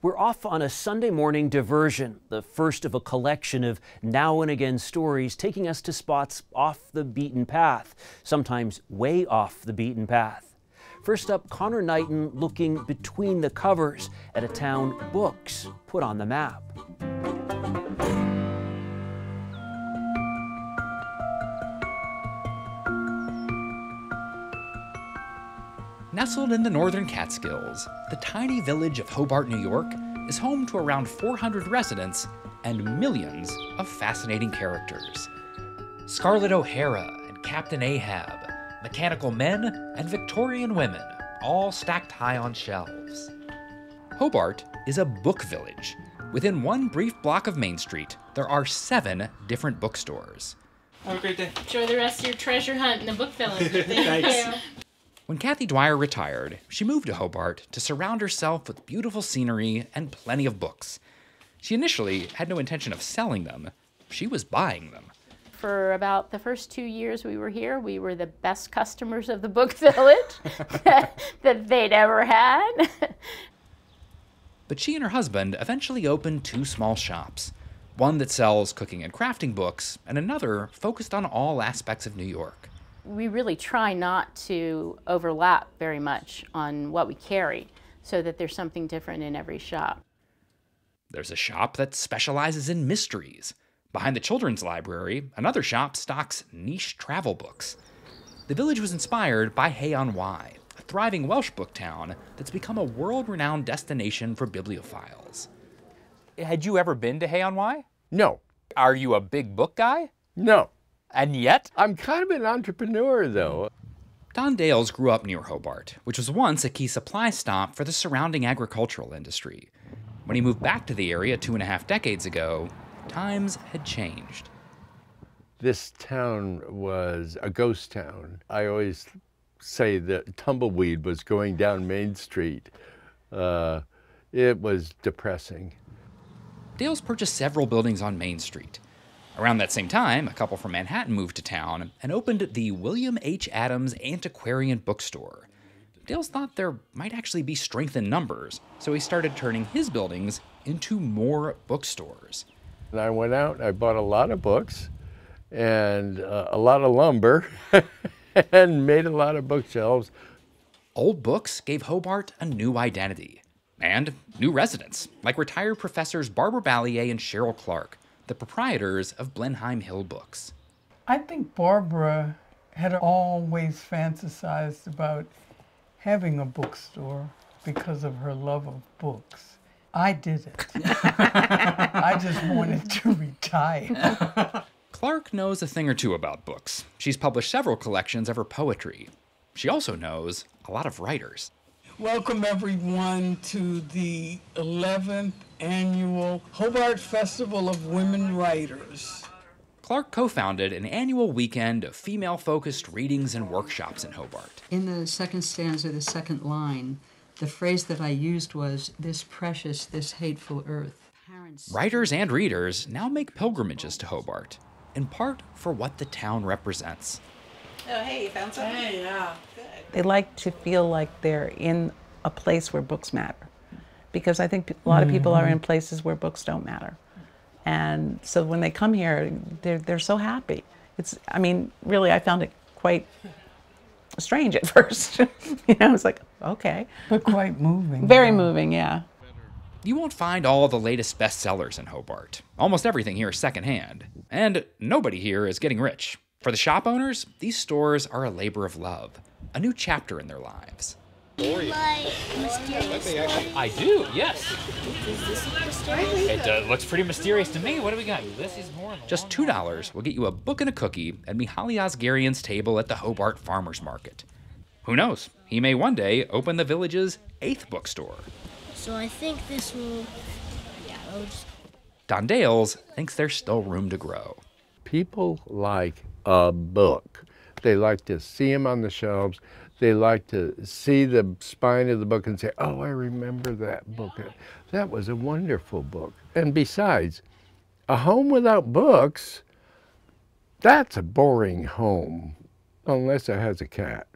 We're off on a Sunday morning diversion, the first of a collection of now and again stories taking us to spots off the beaten path, sometimes way off the beaten path. First up, Conor Knighton looking between the covers at a town books put on the map. Nestled in the northern Catskills, the tiny village of Hobart, New York, is home to around 400 residents and millions of fascinating characters. Scarlett O'Hara and Captain Ahab, mechanical men and Victorian women, all stacked high on shelves. Hobart is a book village. Within one brief block of Main Street, there are 7 different bookstores. Have a great day. Enjoy the rest of your treasure hunt in the book village. Thank you. When Kathy Dwyer retired, she moved to Hobart to surround herself with beautiful scenery and plenty of books. She initially had no intention of selling them. She was buying them. For about the first 2 years we were here, we were the best customers of the book village that they'd ever had. But she and her husband eventually opened 2 small shops, one that sells cooking and crafting books, and another focused on all aspects of New York. We really try not to overlap very much on what we carry so that there's something different in every shop. There's a shop that specializes in mysteries. Behind the children's library, another shop stocks niche travel books. The village was inspired by Hay-on-Wye, a thriving Welsh book town that's become a world-renowned destination for bibliophiles. Had you ever been to Hay-on-Wye? No. Are you a big book guy? No. And yet? I'm kind of an entrepreneur, though. Don Dales grew up near Hobart, which was once a key supply stop for the surrounding agricultural industry. When he moved back to the area 2.5 decades ago, times had changed. This town was a ghost town. I always say that tumbleweed was going down Main Street. It was depressing. Dales purchased several buildings on Main Street. Around that same time, a couple from Manhattan moved to town and opened the William H. Adams Antiquarian Bookstore. Dales thought there might actually be strength in numbers, so he started turning his buildings into more bookstores. And I went out and I bought a lot of books and a lot of lumber and made a lot of bookshelves. Old books gave Hobart a new identity and new residents, like retired professors Barbara Ballier and Cheryl Clark, the proprietors of Blenheim Hill Books. I think Barbara had always fantasized about having a bookstore because of her love of books. I didn't. I just wanted to retire. Clark knows a thing or two about books. She's published several collections of her poetry. She also knows a lot of writers. Welcome everyone to the 11th annual Hobart Festival of Women Writers. Clark co-founded an annual weekend of female-focused readings and workshops in Hobart. In the second stanza, the second line, the phrase that I used was, "This precious, this hateful earth." Writers and readers now make pilgrimages to Hobart, in part for what the town represents. Oh, hey, you found something? Hey, yeah. Good. They like to feel like they're in a place where books matter. Because I think a lot of people are in places where books don't matter. And so when they come here, they're so happy. I mean, really, I found it quite strange at first. I was like, okay. But quite moving. Very moving, yeah. You won't find all the latest bestsellers in Hobart. Almost everything here is secondhand. And nobody here is getting rich. For the shop owners, these stores are a labor of love, a new chapter in their lives. Like mysterious stories? I do, yes. Is this mysterious? It looks pretty mysterious to me. What do we got? Ulysses Moore. Just $2 will get you a book and a cookie at Mihaly Asgharian's table at the Hobart Farmers Market. Who knows? He may one day open the village's 8th bookstore. So I think this will... Yeah, I'll just... Don Dales thinks there's still room to grow. People like a book. They like to see them on the shelves. They like to see the spine of the book and say, oh, I remember that book. That was a wonderful book. And besides, a home without books, that's a boring home, unless it has a cat.